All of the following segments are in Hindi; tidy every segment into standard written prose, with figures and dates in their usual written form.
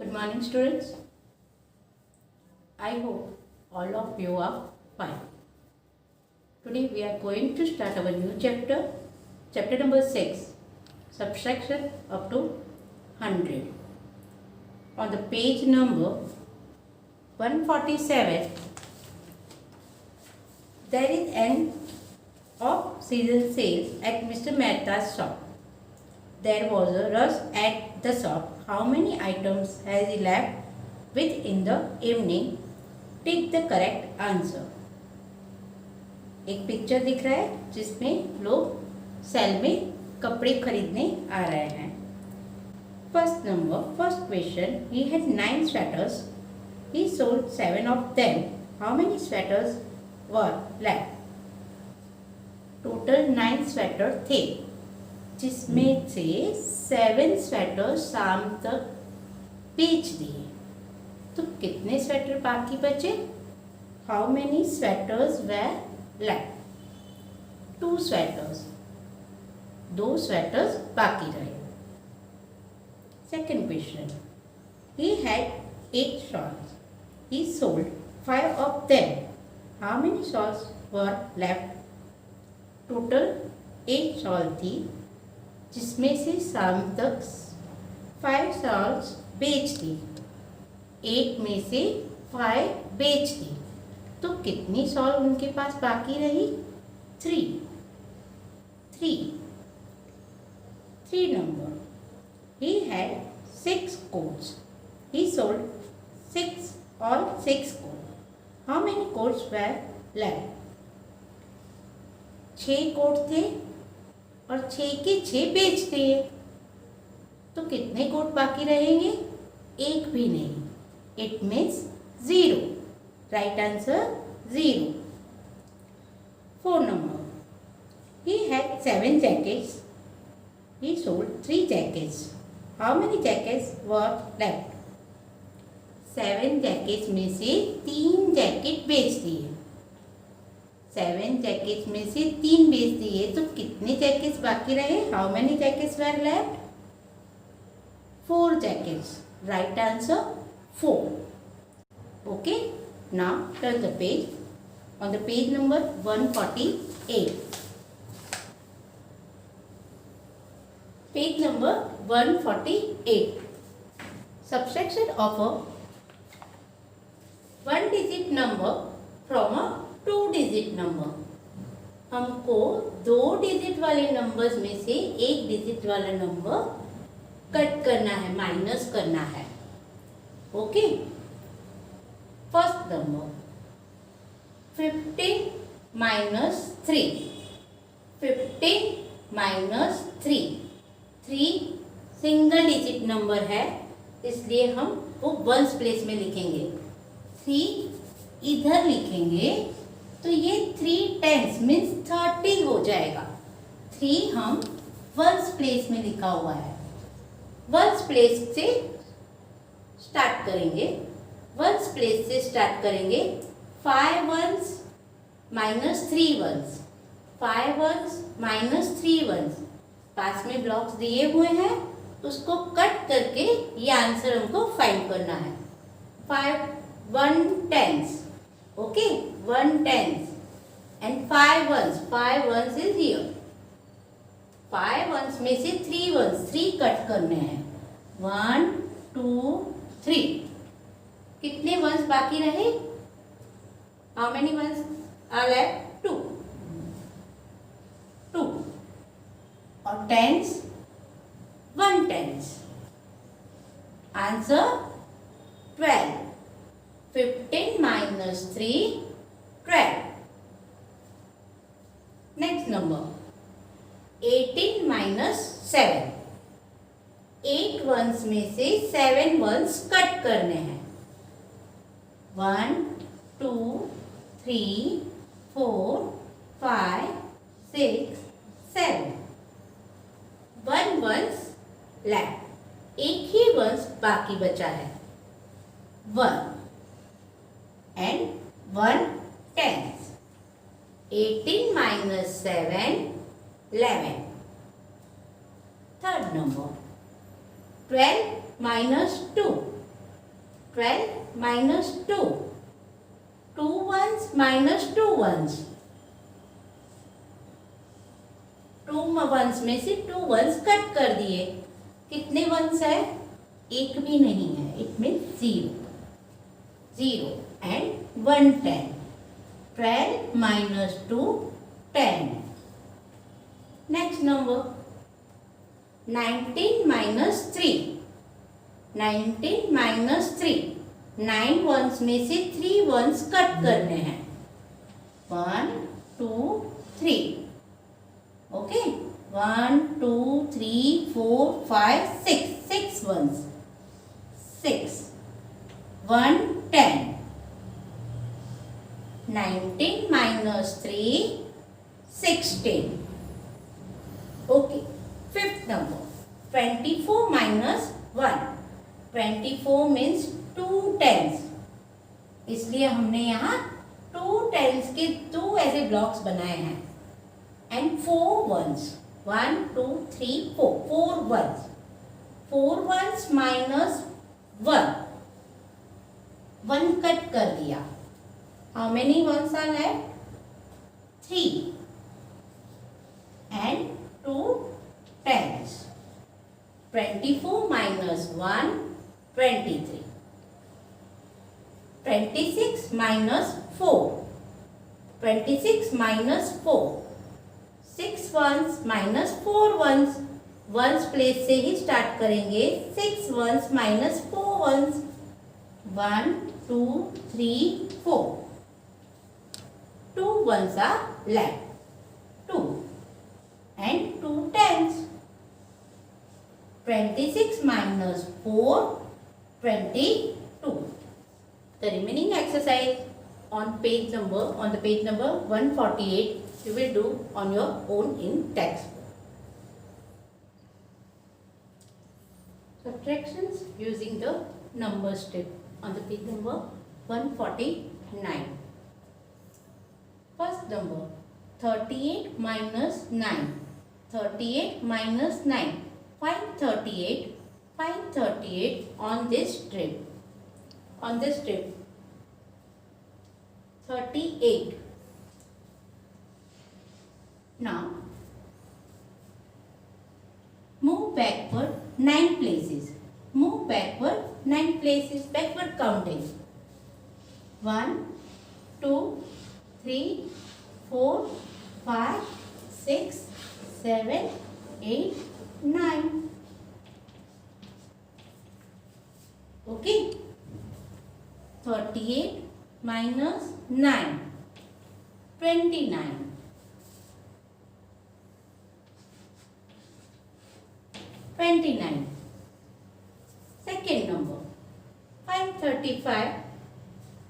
Good morning, students. I hope all of you are fine. Today we are going to start our new chapter, chapter number 6, subtraction up to 100. On the page number 147, there is an off-season sale at Mr. Mehta's shop. There was a rush at the shop. How many items has he left with in the evening? Take the correct answer. एक पिक्चर दिख रहा है जिसमें लोग सेल में कपड़े खरीदने आ रहे हैं. First question. He had 9 sweaters. He sold 7 of them. How many sweaters were left? Total 9 sweater थे जिसमें से 7 स्वेटर शाम तक बेच दिए. तो कितने स्वेटर बाकी बचे? How many sweaters were left? 2 sweaters. 2 sweaters बाकी रहे. Second question. He had 8 shawls. He sold 5 of them. How many shawls were left? Total 8 shawl थी जिसमें से शाम तक 5 शॉल्स बेच दी. 8 में से 5 बेच दी. तो कितनी शॉल उनके पास बाकी रही? 3 number. He had 6 coats. He sold 6 coats. How many coats were left? 6 coat थे और 6 के 6 बेच दिए. तो कितने कोट बाकी रहेंगे? एक भी नहीं. It means 0. Right answer 0. 4 number. He had 7 jackets. He sold 3 jackets. How many jackets were left? 7 jackets में से 3 जैकेट बेच दिए. 7 जैकेट्स में से 3 बेच दिए. तो कितने जैकेट्स बाकी रहे? How many jackets were left? 4 jackets. Right answer 4. Okay. Now turn the page. On the page number 148. Page number 148. Subtraction of a 1-digit number from a 2-digit number. हमको 2 डिजिट वाले नंबर्स में से 1 डिजिट वाला नंबर कट करना है, माइनस करना है. Okay. First number 15 minus 3. 15 minus 3. 3 single digit number है इसलिए हम वो वंस प्लेस में लिखेंगे. 3 इधर लिखेंगे तो ये 3 10 मीन्स 30 हो जाएगा. 3 हम वंस प्लेस में लिखा हुआ है. वंस प्लेस से स्टार्ट करेंगे. 5 ones minus 3 ones. 5 ones minus 3 ones. पास में ब्लॉक्स दिए हुए हैं उसको कट करके ये आंसर हमको फाइंड करना है. 1 10s. Okay. 1 10s and 5 ones. 5 ones is here. 5 ones में से 3 ones. 3 कट करने हैं. 1 2 3. कितने ones बाकी रहे? How many ones are left? 2. और 10s 1 10s. Answer 12. 15 minus 3 12. Next number 18 minus 7. 8 ones में से 7 वंस कट करने हैं. 1 2 3 4 5 6 7. 1 वंस लेफ्ट. एक ही वंस बाकी बचा है. 1 and 1 10s. 18 minus 7 11. Third number 12 minus 2. 12 minus 2. 2 ones minus 2 ones. 2 ones में से 2 ones कट कर दिए. कितने ones है? एक भी नहीं है. It means 0. 0 and 1 10. 12 minus 2 10. Next number 19 minus 3. 19 minus 3. 9 ones में से 3 ones कट करने हैं. 1 2 3. Okay. 1 2 3 4 5 6. 6 ones. 6. 1 10. 19 minus 3 16. Okay. Fifth number 24 minus 1. 24 means 2 tens. इसलिए हमने यहाँ 2 tens के 2 ऐसे ब्लॉक्स बनाए हैं. And 4 ones. 1 2 3 4. 4 ones. 4 ones minus 1. 1 cut कर दिया. How many ones are left? 3. And 2 tens. 24 minus 1, 23. 26 minus 4. 26 minus 4. 6 ones minus 4 ones. Ones place से ही स्टार्ट करेंगे. 6 ones minus 4 ones. 1 2 3 4. 2 ones are left. 2 and 2 tens. 26 minus 4, 22. The remaining exercise on the page number 148 you will do on your own in textbook. Subtractions using the number strip on the page number 149. First number 38 minus 9. 38 minus 9. Find 38. Find 38 on this strip. On this strip. 38. Now move backward 9 places. Move backward 9 places. Backward counting. 1 2 3 4 5 6 7 8 9. Okay. 38 minus 9. 29. 29. Second number. Find 35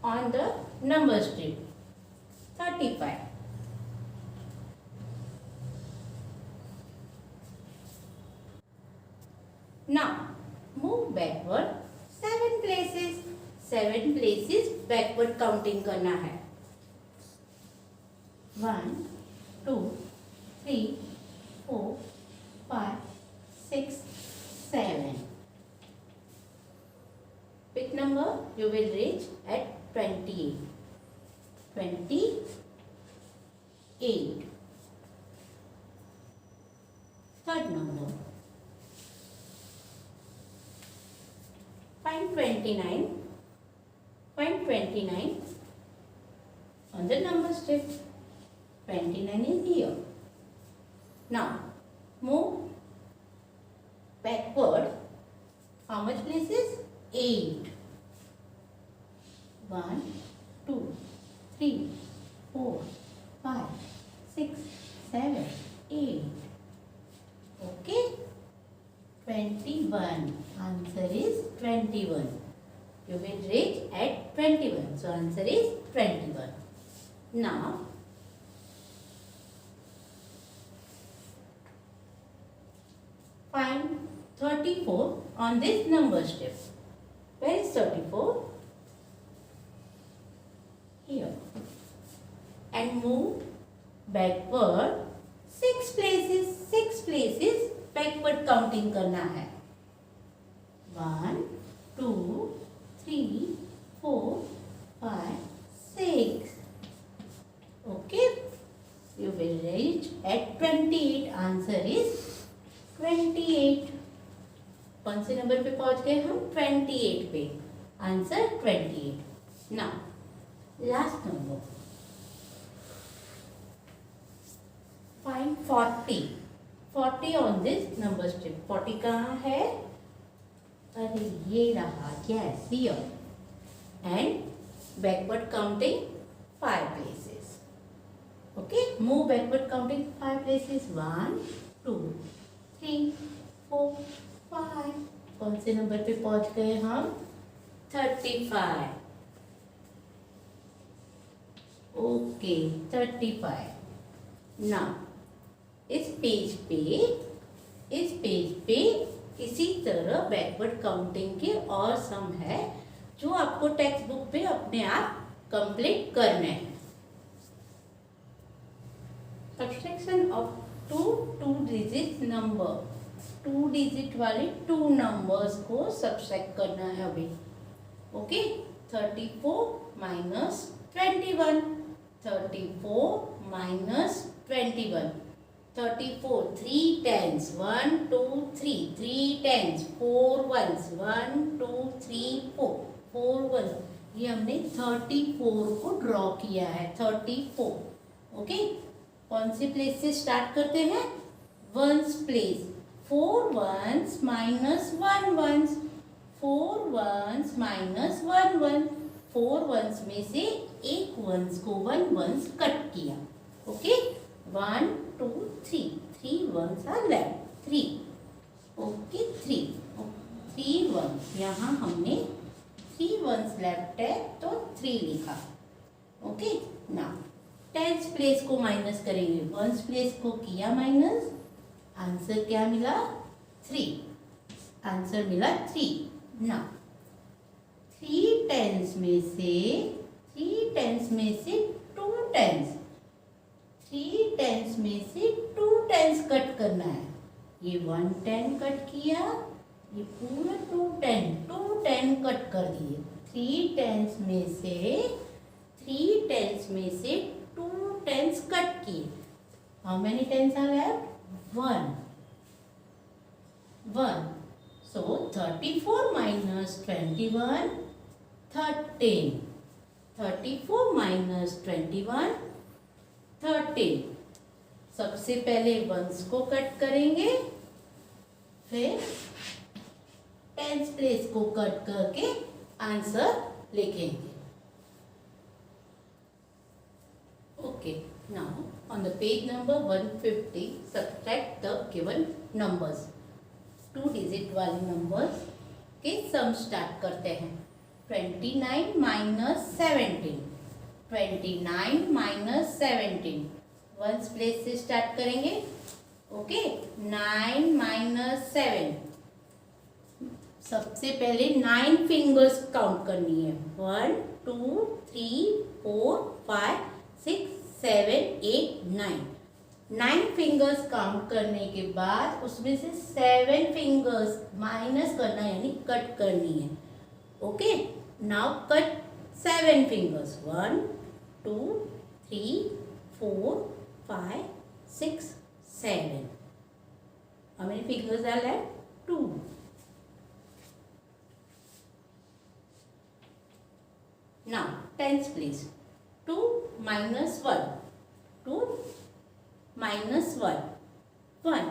on the number strip. 35. Now move backward 7 places. 7 places backward counting करना है. 1 2 3 4 5 6 7. Which number you will reach at 28? 28. Third number. Find 29. Find 29 on the number strip. 29 is here. Now move backward. How much places? 8. 1 2 3 4 5 6 7 8. Okay. 21. Answer is 21. You will reach at 21. So answer is 21. Now find 34 on this number strip. Where is 34? Here. And move backward 6 places. 6 places backward counting करना है. 1 2 3 पहुंच गए हम 28 पे। Answer 28। Now last number find 40। 40 on this number strip. 40 कहाँ है? अरे ये रहा, yes here. And backward counting 5 places. Okay, move backward counting 5 places. 1, 2, 3, 4, 5. कौन से नंबर पे पहुंच गए हम? 35। ओके 35। ना इस पेज पे इसी तरह बैकवर्ड काउंटिंग के और सम है जो आपको टेक्स्ट बुक पे अपने आप कंप्लीट करने हैं। Subtraction of two digit number, 2 digit वाले 2 नंबर्स को सब्सट्रैक्ट करना है अभी। Okay 34 minus 21। 34 minus 21। 34 3 tens 1 2 3 3 tens 4 ones 1 2 3 4 4 ones। ये हमने 34 को ड्रॉ किया है। 34। ओके कौन सी प्लेस से स्टार्ट करते हैं? Ones place. 4 ones minus 1 ones। 4 ones minus 1 one। 4 ones में से एक ones को 1 ones कट किया। Okay 1 2 3 3 ones are left 3। Okay 3 ones, यहाँ हमने 3 ones लेफ्ट है तो 3 लिखा। ओके ना टेंस प्लेस को माइनस करेंगे। वंस प्लेस को किया माइनस, आंसर क्या मिला? 3। आंसर मिला 3। ना 3 टेंस में से 2 टेंस 3 टेंस में से 2 टेंस कट करना है। ये 1 10 कट किया, ये पूरा 2 10 कट कर दिए। 3 टेंस में से 2 टेंस कट किए। How many tens are left? 1। So 34 minus 21 13। 34 minus 21 13। सबसे पहले वंस को कट करेंगे, फिर टेंस प्लेस को कट करके आंसर लिखेंगे। Okay now on the page number 150 subtract the given numbers. 2 digit वाले नंबर्स के सम स्टार्ट करते हैं। 29 माइनस 17। 29 माइनस 17 वंस प्लेस से स्टार्ट करेंगे। Okay 9 minus 7। सबसे पहले 9 फिंगर्स काउंट करनी है। 1 2 3 4 5 6 7 8 9। 9 फिंगर्स काउंट करने के बाद उसमें से 7 फिंगर्स माइनस करना यानी कट करनी है। Okay now cut 7 fingers 1 2 3 4 5 6 7। how many fingers are left? 2। now tens please। 2 minus 1 2 minus 1 1।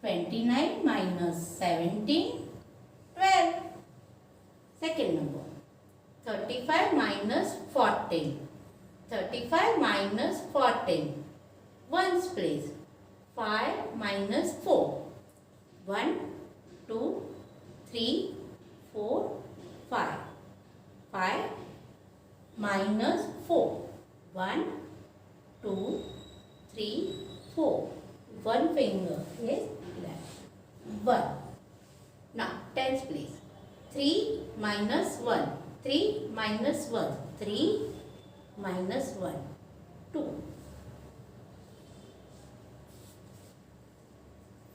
29 minus 17 12। second number 35 minus 14। 35 minus 14 ones place। 5 minus 4 1 2 3 4 5 5 minus 4 1 2 3 4 1 finger is left 1। now tens please। 3 minus 1 3 minus 1 3 minus 1 2।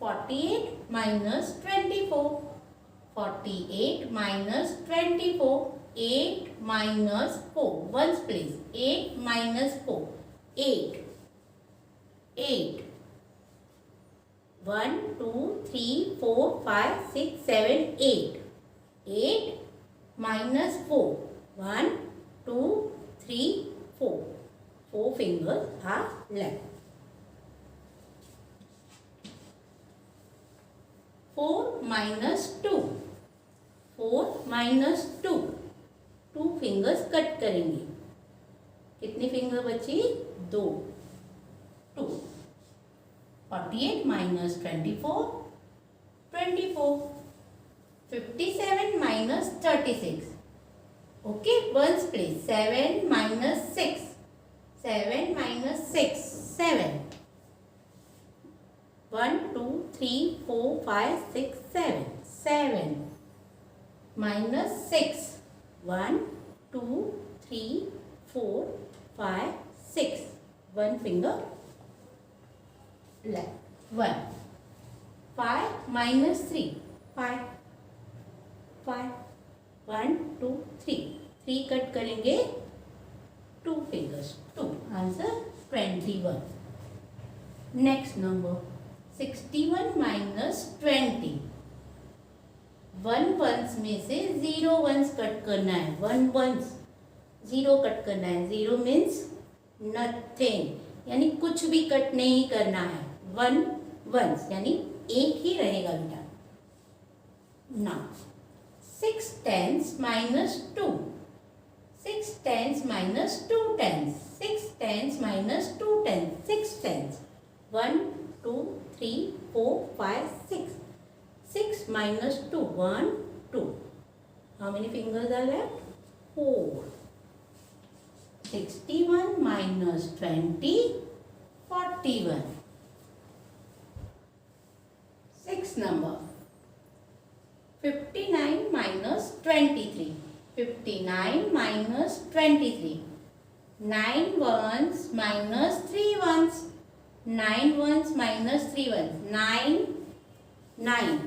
48 minus 24। 48 minus 24 8 minus 4 ones place। 8 minus 4 8 8 1 2 3 4 5 6 7 8. 8 minus 4. 1 2 3 4. 4 fingers are left. 4 minus 2. 4 minus 2. 2 fingers cut करेंगे. कितनी फिंगर बची? 2. 2. 48 minus 24. 24. 57 minus 36. Okay, ones place. 7 minus 6. 7 minus 6. 7. 1 2 3 4 5 6 7. 7 minus 6. 1 2 3 4 5 6. One finger left. 1. 5 minus 3. 5. 5. 1 2 3. 3 cut करेंगे. 2 fingers. 2. Answer 21. Next number. 61 minus 20. 1 ones में से 0 ones कट करना है. 1 ones 0 कट करना है. 0 means nothing, यानी कुछ भी कट नहीं करना है. 1 ones यानी एक ही रहेगा बेटा. Now 6 tens minus 2. 6 tens minus 2 tens. 6 tens minus 2 tens. 6 tens. 1 2 3 4 5 6. 6 minus 2. 1 2. How many fingers are left? 4. 61 minus 20. 41. Sixth number. 59 minus 23. 59 minus 23. 9 ones minus 3 ones. 9 ones minus 3 ones. 9. 9.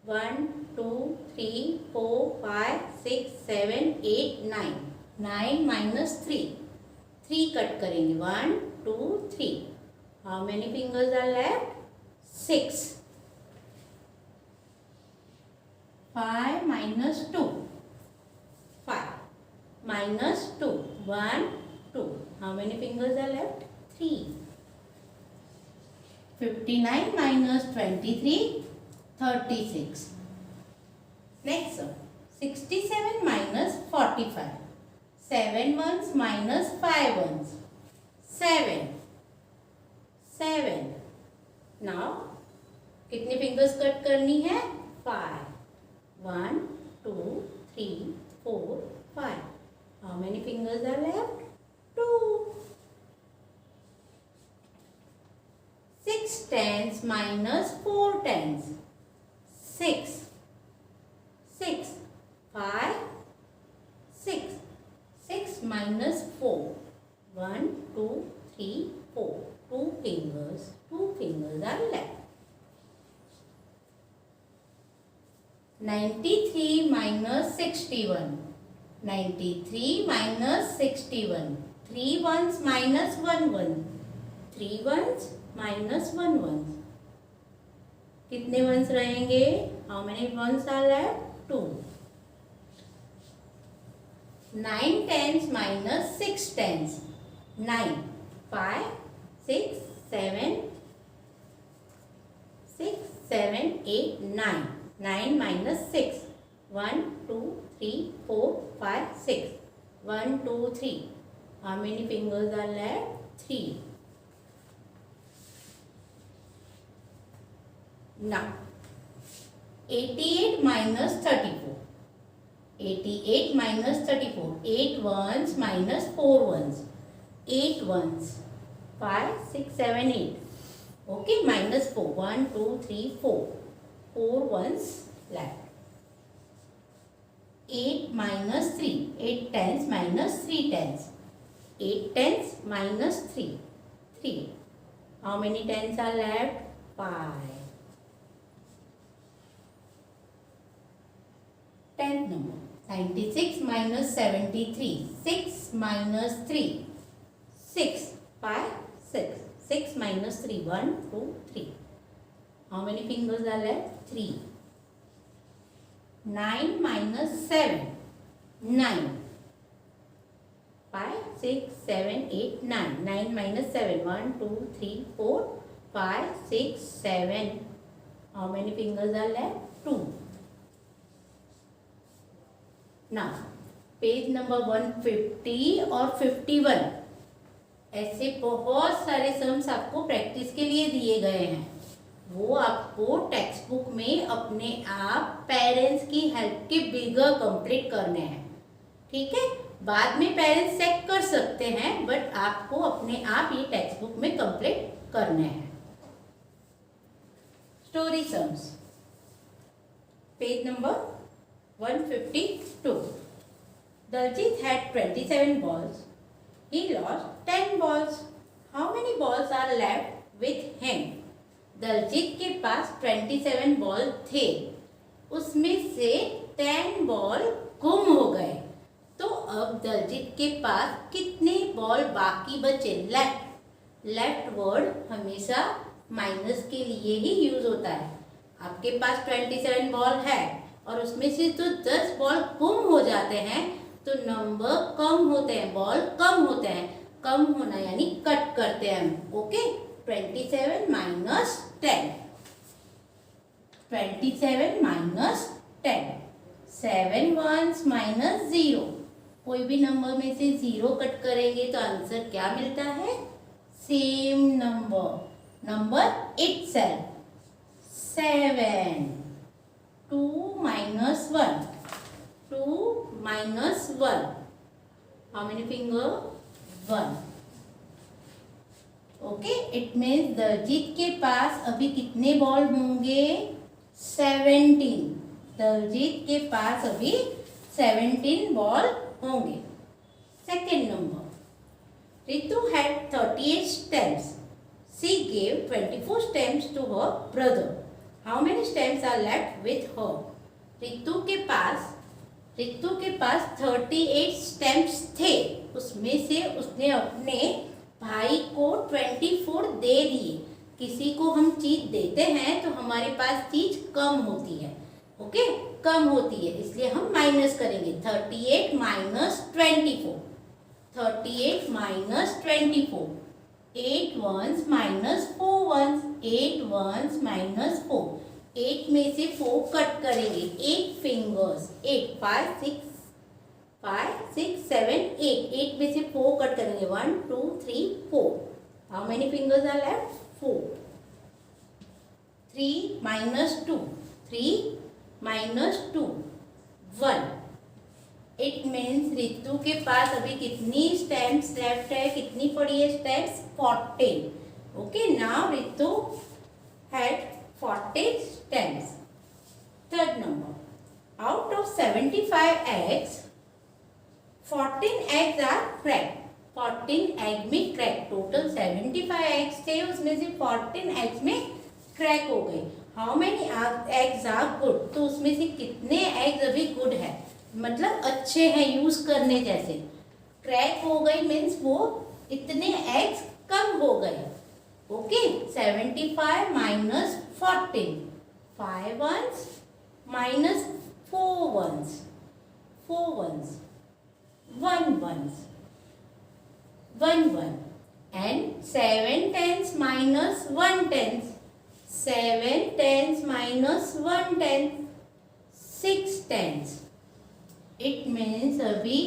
1 2 3 4 5 6 7 8 9. 9 minus 3. 3 cut करेंगे. 1 2 3. How many fingers are left? 6. 5 minus 2. 5 minus 2. 1 2. How many fingers are left? 3. 59 minus 23. 36. Next one. 67 minus 45. 7 ones minus 5 ones. 7. 7. Now कितनी फिंगर्स कट करनी है? 5. 1 2 3 4 5. How many fingers are left? 2. 6 tens minus 4 tens. 6. 6. 5. 6. 6 minus 4. 1 2 3 4. 2 fingers. 2 fingers are left. 93 minus 61. 93 minus 61. 3 ones minus 1 one. 3 ones minus 1 ones. कितने ones रहेंगे? How many ones are left? 2. 9 tens minus 6 tens. 9. 5 6 7 6 7 8 9. 9 minus 6. 1 2 3 4 5 6. 1 2 3. How many fingers are left? 3. Now 88 minus 34. 88 minus 34. 8 ones minus 4 ones. 8 ones. 5 6 7 8. Okay, minus 4. 1 2 3 4. 4 ones left. 8 minus 3. 8 tens minus 3 tens. 8 tens minus 3. 3. How many tens are left? 5. 10th number. 96 minus 73. 6 minus 3. 6. 5 6. 6 minus 3. 1 2 3. How many fingers are left? 3. 9 minus 7. 9. 5, 6, 7, 8, 9. 9 minus 7. 1, 2, 3, 4, 5, 6, 7. How many fingers are left? 2. Now, page number 150 और 51 ऐसे बहुत सारे सम्स आपको प्रैक्टिस के लिए दिए गए हैं। वो आपको टेक्स्ट बुक में अपने आप पेरेंट्स की हेल्प के बिगर कंप्लीट करने हैं। ठीक है, बाद में पेरेंट्स चेक कर सकते हैं, बट आपको अपने आप ये टेक्स्ट बुक में कंप्लीट करने हैं। Story sums, page number 152। Daljit had 27 balls. He lost 10 balls. How many balls are left with him? Daljeet के पास 27 बॉल थे, उसमें से 10 बॉल गुम हो गए। तो अब दलजीत के पास कितने बॉल बाकी बचे? लेफ्ट वर्ड हमेशा माइनस के लिए ही यूज होता है। आपके पास 27 बॉल है और उसमें से तो 10 बॉल गुम हो जाते हैं, तो नंबर कम होते हैं, बॉल कम होते हैं। कम होना यानी कट करते हैं हम। Okay, 27 minus 10, 27 minus 10, 7 ones minus 0। कोई भी नंबर में से 0 कट करेंगे तो आंसर क्या मिलता है? Same number itself. 7, 2 minus 1, 2 minus 1. How many finger? 1. Okay, it means Daljeet के पास अभी कितने बॉल होंगे? 17। दलजीत के पास अभी 17 बॉल होंगे। Second number, Ritu had 38 stamps. She gave 24 stamps to her brother. How many stamps are left with her? Ritu के पास 38 स्टैम्प्स थे, उसमें से उसने अपने भाई को 24 दे दिए। किसी को हम चीज देते हैं तो हमारे पास चीज कम होती है। ओके, कम होती है, इसलिए हम माइनस करेंगे। 38 minus 24, 38 minus 24, 8 ones minus 4 ones, 8 ones minus 4। 8 में से 4 कट करेंगे, 8 फिंगर्स, 8, 5, 6, 7, 8 में से 4 कट करेंगे, 1, 2, 3, 4। How many fingers are left? 4। 3 minus 2, 3 minus 2, 1। It means Ritu के पास अभी कितनी स्टैम्प्स लेफ्ट है? कितनी पड़ी है stamps? 14। Okay, now Ritu had 40 stamps. Third number, out of 75 eggs, 14 eggs are cracked. 14 egg में crack, टोटल 75 eggs थे, उसमें से 14 eggs में crack हो गए। How many eggs are good? तो उसमें से कितने eggs अभी good है, मतलब अच्छे हैं यूज करने जैसे। crack हो गई मीन्स वो इतने eggs कम हो गए। Okay, 75 minus 14, 5 ones minus 4 ones, 4 ones, 1 ones, 1 one, and 7 tens minus 1 tens, 7 tens minus 1 tens, 6 tens. It means अभी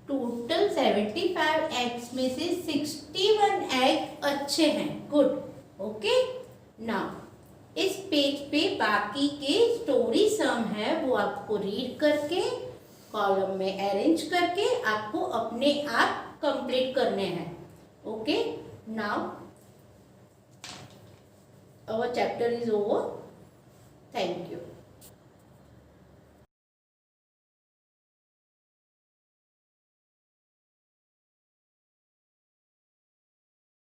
टोटल 75 एग्स में से 61 एग अच्छे हैं, गुड। ओके, नाउ इस पेज पे बाकी के स्टोरी सम है, वो आपको रीड करके कॉलम में अरेंज करके आपको अपने आप कंप्लीट करने हैं। Okay, now our chapter is over. Thank you.